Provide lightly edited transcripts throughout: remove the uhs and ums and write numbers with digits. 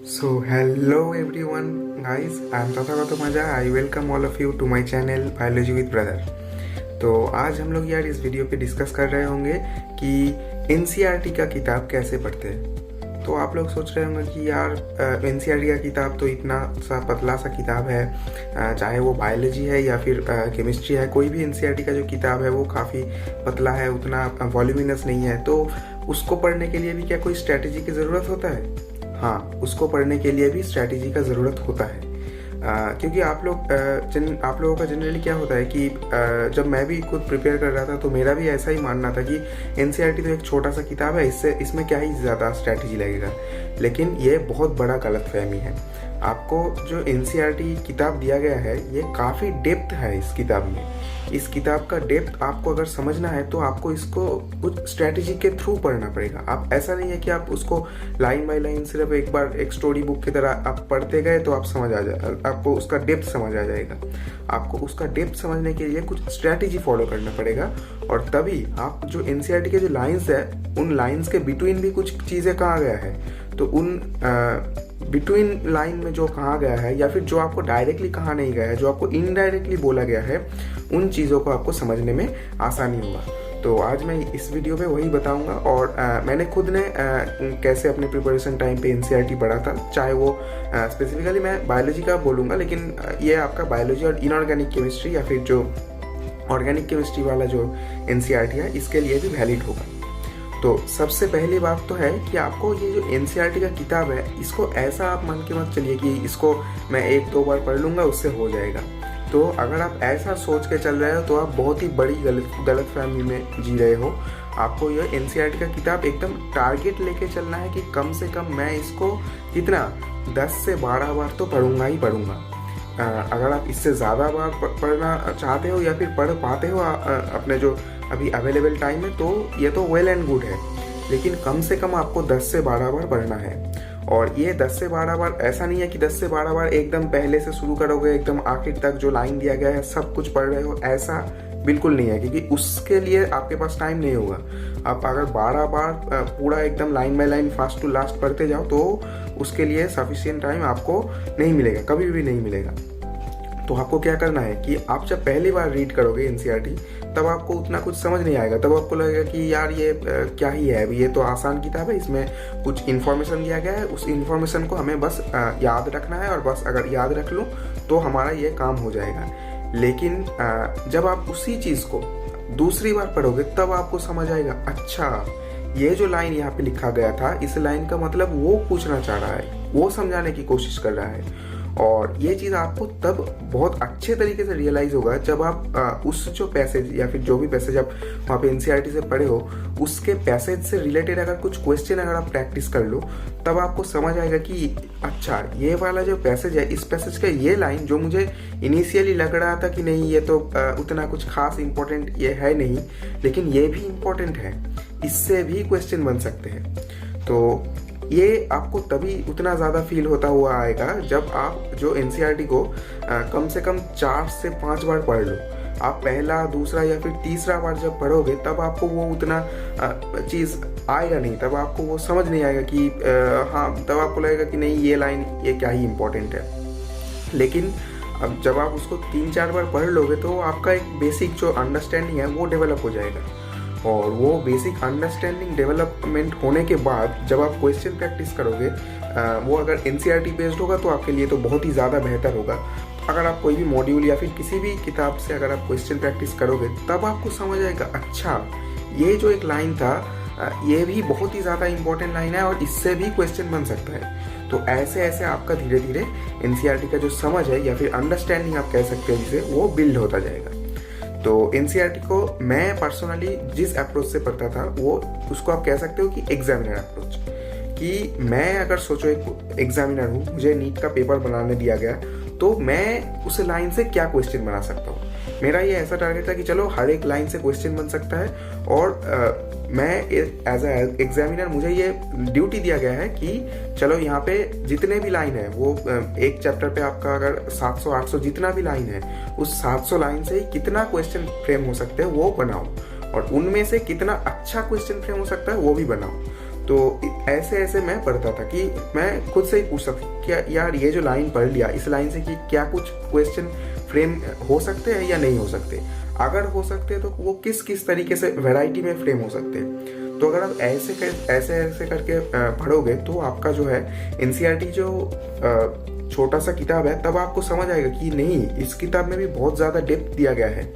So hello everyone guys, I am Tathagata Maja. I welcome all of you to my channel Biology with Brother. तो आज हम लोग यार इस video पे डिस्कस कर रहे होंगे कि एनसीईआरटी का किताब कैसे पढ़ते हैं। तो आप लोग सोच रहे होंगे कि यार एनसीईआरटी का किताब तो इतना सा पतला सा किताब है, चाहे वो बायोलॉजी है या फिर केमिस्ट्री है, कोई भी एनसीईआरटी का जो किताब है वो काफ़ी पतला है, उतना वॉल्यूमिनस नहीं है, तो उसको पढ़ने के लिए भी क्या कोई स्ट्रैटेजी की ज़रूरत होता है? हाँ, उसको पढ़ने के लिए भी स्ट्रैटेजी का ज़रूरत होता है। क्योंकि आप लोगों का जनरली क्या होता है कि जब मैं भी खुद प्रिपेयर कर रहा था तो मेरा भी ऐसा ही मानना था कि एनसीईआरटी तो एक छोटा सा किताब है, इसमें क्या ही ज़्यादा स्ट्रैटेजी लगेगा। लेकिन ये बहुत बड़ा गलतफहमी है। आपको जो एनसीईआरटी किताब दिया गया है ये काफ़ी डेप्थ है इस किताब में। इस किताब का डेप्थ आपको अगर समझना है तो आपको इसको कुछ स्ट्रैटेजी के थ्रू पढ़ना पड़ेगा। आप ऐसा नहीं है कि आप उसको लाइन बाय लाइन सिर्फ एक बार एक स्टोरी बुक की तरह आप पढ़ते गए तो आपको उसका डेप्थ समझ आ जाएगा। आपको उसका डेप्थ समझने के लिए कुछ स्ट्रैटेजी फॉलो करना पड़ेगा, और तभी आप जो एनसीईआरटी के जो लाइन्स है उन लाइन्स के बिटवीन भी कुछ चीज़ें कहा गया है, तो उन बिटवीन लाइन में जो कहा गया है या फिर जो आपको डायरेक्टली कहा नहीं गया है, जो आपको इनडायरेक्टली बोला गया है, उन चीज़ों को आपको समझने में आसानी होगा। तो आज मैं इस वीडियो में वही बताऊंगा, और मैंने खुद ने कैसे अपने प्रिपरेशन टाइम पे एनसीईआरटी पढ़ा था, चाहे वो स्पेसिफिकली मैं बायोलॉजी का बोलूँगा, लेकिन ये आपका बायोलॉजी और इनऑर्गेनिक केमिस्ट्री या फिर जो ऑर्गेनिक केमिस्ट्री वाला जो एनसीईआरटी है इसके लिए भी वैलिड होगा। तो सबसे पहली बात तो है कि आपको ये जो एनसीईआरटी का किताब है इसको ऐसा आप मान के मत चलिए कि इसको मैं एक दो बार पढ़ लूँगा उससे हो जाएगा। तो अगर आप ऐसा सोच के चल रहे हो तो आप बहुत ही बड़ी गलतफहमी में जी रहे हो। आपको ये एनसीईआरटी का किताब एकदम टारगेट लेके चलना है कि कम से कम मैं इसको कितना 10 से 12 बार तो पढ़ूंगा ही पढ़ूंगा। अगर आप इससे ज़्यादा बार पढ़ना चाहते हो या फिर पढ़ पाते हो अपने जो अभी अवेलेबल टाइम है तो ये तो वेल एंड गुड है, लेकिन कम से कम आपको 10 से 12 बार पढ़ना है। और ये 10 से 12 बार ऐसा नहीं है कि 10 से 12 बार एकदम पहले से शुरू करोगे, एकदम आखिर तक जो लाइन दिया गया है सब कुछ पढ़ रहे हो, ऐसा बिल्कुल नहीं है, क्योंकि उसके लिए आपके पास टाइम नहीं होगा। आप अगर 12 बार पूरा एकदम line by line fast to last पढ़ते जाओ तो उसके लिए सफिशिएंट टाइम आपको नहीं मिलेगा, कभी भी नहीं मिलेगा। तो आपको क्या करना है कि आप जब पहली बार रीड करोगे एनसीईआरटी तब आपको उतना कुछ समझ नहीं आएगा, तब आपको लगेगा कि यार ये क्या ही है, अभी ये तो आसान किताब है, इसमें कुछ इन्फॉर्मेशन दिया गया है, उस इन्फॉर्मेशन को हमें बस याद रखना है, और बस अगर याद रख लूँ तो हमारा ये काम हो जाएगा। लेकिन जब आप उसी चीज़ को दूसरी बार पढ़ोगे तब आपको समझ आएगा, अच्छा ये जो लाइन यहाँ पे लिखा गया था इस लाइन का मतलब वो पूछना चाह रहा है, वो समझाने की कोशिश कर रहा है। और ये चीज़ आपको तब बहुत अच्छे तरीके से रियलाइज़ होगा जब आप उस जो पैसेज या फिर जो भी पैसेज आप वहाँ पे एनसीईआरटी से पढ़े हो उसके पैसेज से रिलेटेड अगर कुछ क्वेश्चन अगर आप प्रैक्टिस कर लो तब आपको समझ आएगा कि अच्छा ये वाला जो पैसेज है, इस पैसेज का ये लाइन जो मुझे इनिशियली लग रहा था कि नहीं ये तो उतना कुछ खास इम्पोर्टेंट ये है नहीं, लेकिन ये भी इम्पोर्टेंट है, इससे भी क्वेश्चन बन सकते हैं। तो ये आपको तभी उतना ज़्यादा फील होता हुआ आएगा जब आप जो एनसीईआरटी को कम से कम 4 से 5 बार पढ़ लो। आप पहला, दूसरा या फिर तीसरा बार जब पढ़ोगे तब आपको वो उतना चीज़ आएगा नहीं, तब आपको वो समझ नहीं आएगा कि हाँ, तब आपको लगेगा कि नहीं ये लाइन ये क्या ही इम्पोर्टेंट है। लेकिन अब जब आप उसको 3-4 बार पढ़ लोगे तो आपका एक बेसिक जो अंडरस्टैंडिंग है वो डेवलप हो जाएगा, और वो बेसिक अंडरस्टैंडिंग डेवलपमेंट होने के बाद जब आप क्वेश्चन प्रैक्टिस करोगे वो अगर एनसीईआरटी बेस्ड होगा तो आपके लिए तो बहुत ही ज़्यादा बेहतर होगा। अगर आप कोई भी मॉड्यूल या फिर किसी भी किताब से अगर आप क्वेश्चन प्रैक्टिस करोगे तब आपको समझ आएगा, अच्छा ये जो एक लाइन था ये भी बहुत ही ज़्यादा इंपॉर्टेंट लाइन है और इससे भी क्वेश्चन बन सकता है। तो ऐसे ऐसे आपका धीरे धीरे एनसीईआरटी का जो समझ है या फिर अंडरस्टैंडिंग आप कह सकते हो जिसे, वो बिल्ड होता जाएगा। तो एनसीईआरटी को मैं पर्सनली जिस अप्रोच से पढ़ता था वो उसको आप कह सकते हो कि एग्जामिनर अप्रोच, कि मैं अगर सोचो एक एग्जामिनर हूँ, मुझे नीट का पेपर बनाने दिया गया तो मैं उस लाइन से क्या क्वेश्चन बना सकता हूँ। मेरा ये ऐसा टारगेट था कि चलो हर एक लाइन से क्वेश्चन बन सकता है, और मैं एज ए एग्जामिनर मुझे ये ड्यूटी दिया गया है कि चलो यहाँ पे जितने भी लाइन है वो एक चैप्टर पे आपका अगर 700-800 जितना भी लाइन है उस 700 लाइन से कितना क्वेश्चन फ्रेम हो सकते हैं वो बनाओ, और उनमें से कितना अच्छा क्वेश्चन फ्रेम हो सकता है वो भी बनाओ। तो ऐसे ऐसे मैं पढ़ता था कि मैं खुद से ही पूछ सकता क्या यार ये जो लाइन पढ़ लिया, इस लाइन से कि क्या कुछ क्वेश्चन फ्रेम हो सकते हैं या नहीं हो सकते, अगर हो सकते हैं तो वो किस किस तरीके से वैरायटी में फ्रेम हो सकते हैं। तो अगर आप ऐसे करके पढ़ोगे तो आपका जो है एनसीईआरटी जो छोटा सा किताब है, तब आपको समझ आएगा कि नहीं, इस किताब में भी बहुत ज़्यादा डेप्थ दिया गया है।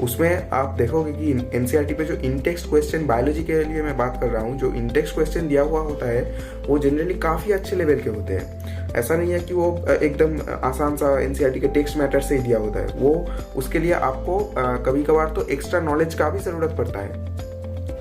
उसमें आप देखोगे कि एनसीईआरटी पे जो इनटेक्स्ट क्वेश्चन, बायोलॉजी के लिए मैं बात कर रहा हूँ, जो इनटेक्स्ट क्वेश्चन दिया हुआ होता है वो जनरली काफ़ी अच्छे लेवल के होते हैं। ऐसा नहीं है कि वो एकदम आसान सा एनसीईआरटी के टेक्स्ट मैटर से ही दिया होता है, वो उसके लिए आपको कभी कभार तो एक्स्ट्रा नॉलेज का भी ज़रूरत पड़ता है।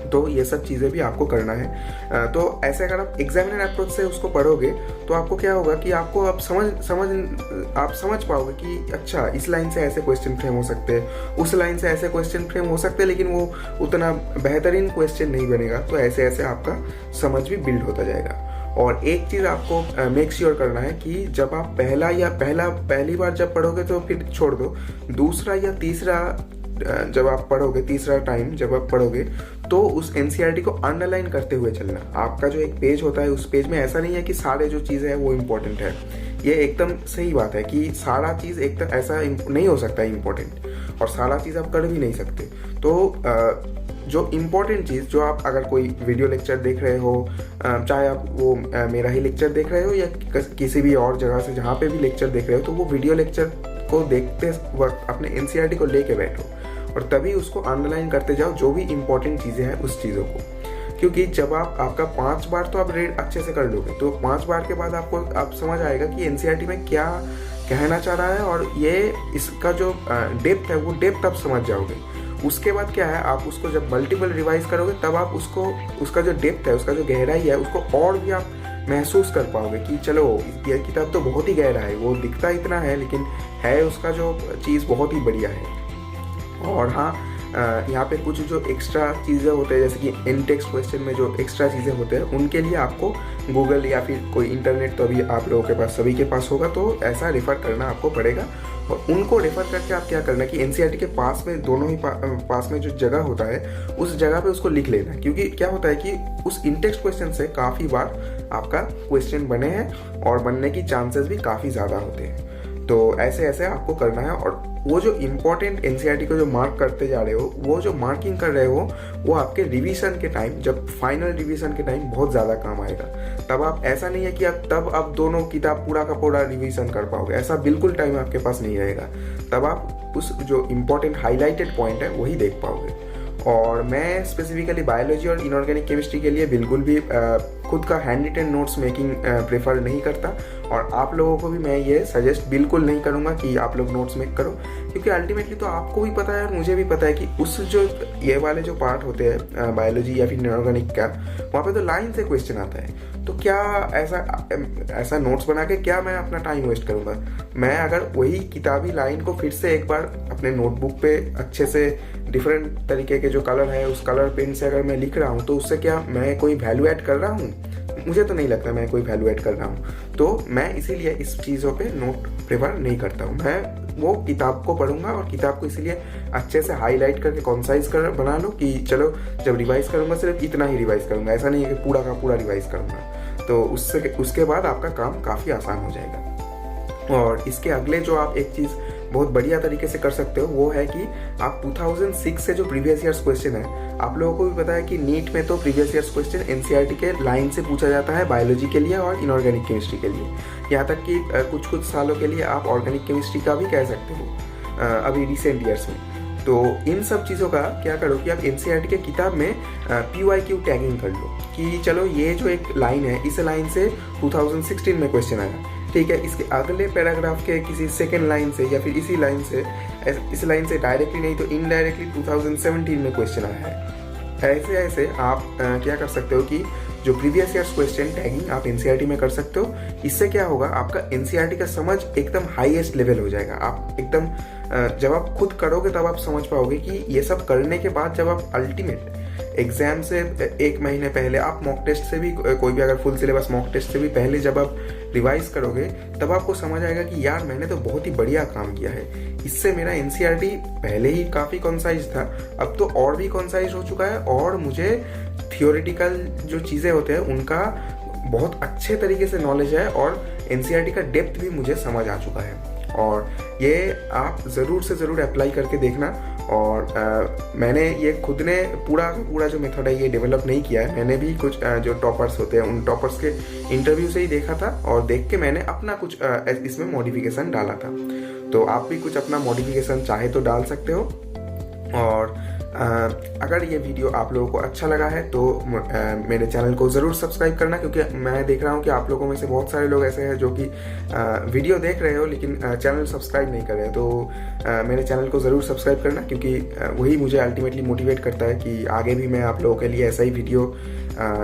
तो ये सब चीज़ें भी आपको करना है। तो ऐसे अगर आप एग्जामिनर अप्रोच से उसको पढ़ोगे तो आपको क्या होगा कि आपको आप समझ पाओगे कि अच्छा इस लाइन से ऐसे क्वेश्चन फ्रेम हो सकते हैं, उस लाइन से ऐसे क्वेश्चन फ्रेम हो सकते हैं, लेकिन वो उतना बेहतरीन क्वेश्चन नहीं बनेगा। तो ऐसे ऐसे आपका समझ भी बिल्ड होता जाएगा। और एक चीज़ आपको मेक श्योर करना है कि जब आप पहली बार जब पढ़ोगे तो फिर छोड़ दो, दूसरा या तीसरा जब आप पढ़ोगे, तीसरा टाइम जब आप पढ़ोगे तो उस एनसीईआरटी को अंडरलाइन करते हुए चलना। आपका जो एक पेज होता है, उस पेज में ऐसा नहीं है कि सारे जो चीज़ें हैं वो इम्पोर्टेंट है। ये एकदम सही बात है कि सारा चीज़ एकदम ऐसा नहीं हो सकता है इम्पोर्टेंट, और सारा चीज़ आप कर भी नहीं सकते। तो जो इम्पोर्टेंट चीज़, जो आप अगर कोई वीडियो लेक्चर देख रहे हो, चाहे आप वो मेरा ही लेक्चर देख रहे हो या किसी भी और जगह से जहाँ पे भी लेक्चर देख रहे हो, तो वो वीडियो लेक्चर को देखते वक्त अपने एनसीईआरटी को लेके बैठो और तभी उसको अंडरलाइन करते जाओ, जो भी इंपॉर्टेंट चीज़ें हैं उस चीज़ों को। क्योंकि जब आपका 5 बार तो आप रीड अच्छे से कर लोगे, तो 5 बार के बाद आप समझ आएगा कि एनसीईआरटी में क्या कहना चाह रहा है, और ये इसका जो डेप्थ है वो डेप्थ आप समझ जाओगे। उसके बाद क्या है, आप उसको जब मल्टीपल रिवाइज करोगे तब आप उसका जो डेप्थ है, उसका जो गहराई है, उसको और भी आप महसूस कर पाओगे कि चलो ये किताब तो बहुत ही गहरा है, वो दिखता इतना है लेकिन है उसका जो चीज़ बहुत ही बढ़िया है। और हाँ, यहाँ पे कुछ जो एक्स्ट्रा चीज़ें होते हैं, जैसे कि इन टेक्स्ट क्वेश्चन में जो एक्स्ट्रा चीज़ें होते हैं, उनके लिए आपको गूगल या फिर कोई इंटरनेट तो अभी आप लोगों के पास, सभी के पास होगा, तो ऐसा रेफ़र करना आपको पड़ेगा। और उनको रेफ़र करके आप क्या करना कि एनसीईआरटी के पास में, दोनों ही पास में जो जगह होता है उस जगह पे उसको लिख लेना। क्योंकि क्या होता है कि उस इन टेक्स्ट क्वेश्चन से काफ़ी बार आपका क्वेश्चन बने हैं और बनने की चांसेस भी काफ़ी ज़्यादा होते हैं। तो ऐसे ऐसे आपको करना है, और वो जो इम्पोर्टेंट एनसीईआरटी को जो मार्क करते जा रहे हो, वो जो मार्किंग कर रहे हो, वो आपके रिवीजन के टाइम, जब फाइनल रिवीजन के टाइम बहुत ज़्यादा काम आएगा। तब आप, ऐसा नहीं है कि आप दोनों किताब पूरा का पूरा रिवीजन कर पाओगे, ऐसा बिल्कुल टाइम आपके पास नहीं रहेगा। तब आप उस जो इम्पोर्टेंट हाईलाइटेड पॉइंट है वही देख पाओगे। और मैं स्पेसिफिकली बायोलॉजी और इनऑर्गेनिक केमिस्ट्री के लिए बिल्कुल भी खुद का hand written notes making prefer नहीं करता, और आप लोगों को भी मैं ये सजेस्ट बिल्कुल नहीं करूँगा कि आप लोग नोट्स मेक करो। क्योंकि अल्टीमेटली तो आपको भी पता है और मुझे भी पता है कि उस जो ये वाले जो पार्ट होते हैं बायोलॉजी या फिर इनऑर्गेनिक का, वहाँ पे तो लाइन से क्वेश्चन आता है। तो क्या ऐसा नोट्स बना के क्या मैं अपना टाइम वेस्ट करूँगा? मैं अगर वही किताबी लाइन को फिर से एक बार अपने नोटबुक पे अच्छे से डिफरेंट तरीके के जो कलर है उस कलर पेन से अगर मैं लिख रहा हूँ, तो उससे क्या मैं कोई वैल्यू ऐड कर रहा हूँ? मुझे तो नहीं लगता मैं कोई वैल्यू ऐड कर रहा हूँ। तो मैं इसीलिए इस चीज़ों पे नोट प्रेफर नहीं करता हूँ। मैं वो किताब को पढ़ूंगा और किताब को इसीलिए अच्छे से हाईलाइट करके कॉन्साइज कर बना लूँ कि चलो जब रिवाइज करूँगा सिर्फ इतना ही रिवाइज करूँगा, ऐसा नहीं है कि पूरा का पूरा रिवाइज करूँगा। तो उसके बाद आपका काम काफ़ी आसान हो जाएगा। और इसके अगले जो आप एक चीज़ बहुत बढ़िया तरीके से कर सकते हो वो है कि आप 2006 से जो प्रीवियस ईयर्स क्वेश्चन है, आप लोगों को भी पता है कि नीट में तो प्रीवियस ईयर्स क्वेश्चन एनसीईआरटी के लाइन से पूछा जाता है बायोलॉजी के लिए और इनऑर्गेनिक केमिस्ट्री के लिए। यहाँ तक कि कुछ सालों के लिए आप ऑर्गेनिक केमिस्ट्री का भी कह सकते हो अभी रिसेंट ईयर्स में। तो इन सब चीज़ों का क्या करो कि आप एनसीईआरटी के किताब में PYQ टैगिंग कर लो कि चलो ये जो एक लाइन है, इस लाइन से 2016 में क्वेश्चन आया, ठीक है, इसके अगले पैराग्राफ के किसी सेकेंड लाइन से या फिर इसी लाइन से, इस लाइन से डायरेक्टली नहीं तो इनडायरेक्टली 2017 में क्वेश्चन आया है। ऐसे आप क्या कर सकते हो कि जो प्रीवियस ईयर्स क्वेश्चन टैगिंग आप एनसीईआरटी में कर सकते हो। इससे क्या होगा, आपका एनसीईआरटी का समझ एकदम हाईएस्ट लेवल हो जाएगा। आप एकदम जब आप खुद करोगे तब आप समझ पाओगे कि ये सब करने के बाद जब आप अल्टीमेट एग्जाम से 1 महीने पहले आप मॉक टेस्ट से भी, कोई भी अगर फुल सिलेबस मॉक टेस्ट से भी पहले जब आप रिवाइज करोगे, तब आपको समझ आएगा कि यार मैंने तो बहुत ही बढ़िया काम किया है। इससे मेरा एनसीईआरटी पहले ही काफ़ी कॉन्साइज था, अब तो और भी कॉन्साइज हो चुका है और मुझे थियोरेटिकल जो चीज़ें होते हैं उनका बहुत अच्छे तरीके से नॉलेज है और एनसीईआरटी का डेप्थ भी मुझे समझ आ चुका है। और ये आप ज़रूर से ज़रूर अप्लाई करके देखना। और मैंने ये खुद ने पूरा जो मेथड है ये डेवलप नहीं किया है। मैंने भी कुछ जो टॉपर्स होते हैं उन टॉपर्स के इंटरव्यू से ही देखा था और देख के मैंने अपना कुछ इसमें मॉडिफिकेशन डाला था। तो आप भी कुछ अपना मॉडिफिकेशन चाहे तो डाल सकते हो। और अगर ये वीडियो आप लोगों को अच्छा लगा है तो मेरे चैनल को ज़रूर सब्सक्राइब करना, क्योंकि मैं देख रहा हूँ कि आप लोगों में से बहुत सारे लोग ऐसे हैं जो कि वीडियो देख रहे हो लेकिन चैनल सब्सक्राइब नहीं कर रहे। तो मेरे चैनल को ज़रूर सब्सक्राइब करना, क्योंकि वही मुझे अल्टीमेटली मोटिवेट करता है कि आगे भी मैं आप लोगों के लिए ऐसा ही वीडियो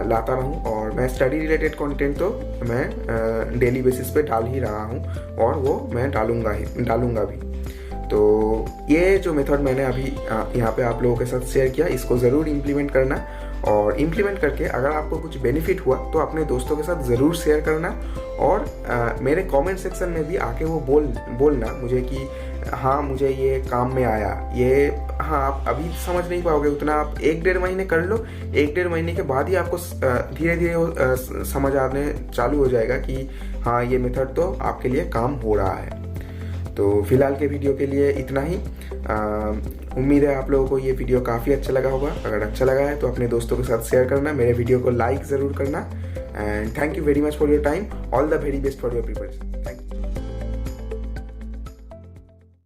लाता रहूँ। और मैं स्टडी रिलेटेड कंटेंट तो मैं डेली बेसिस पे डाल ही रहा हूँ और वो मैं डालूँगा भी। तो ये जो मेथड मैंने अभी यहाँ पे आप लोगों के साथ शेयर किया, इसको ज़रूर इम्प्लीमेंट करना। और इम्प्लीमेंट करके अगर आपको कुछ बेनिफिट हुआ तो अपने दोस्तों के साथ ज़रूर शेयर करना। और मेरे कमेंट सेक्शन में भी आके वो बोलना मुझे कि हाँ मुझे ये काम में आया। ये हाँ आप अभी समझ नहीं पाओगे उतना, आप 1-1.5 महीने कर लो। 1-1.5 महीने के बाद ही आपको धीरे धीरे समझ आने चालू हो जाएगा कि हाँ ये मेथड तो आपके लिए काम हो रहा है। तो फिलहाल के वीडियो के लिए इतना ही। उम्मीद है आप लोगों को ये वीडियो काफ़ी अच्छा लगा होगा। अगर अच्छा लगा है तो अपने दोस्तों के साथ शेयर करना, मेरे वीडियो को लाइक ज़रूर करना। And thank you very much for your time. All the very best for your preparation.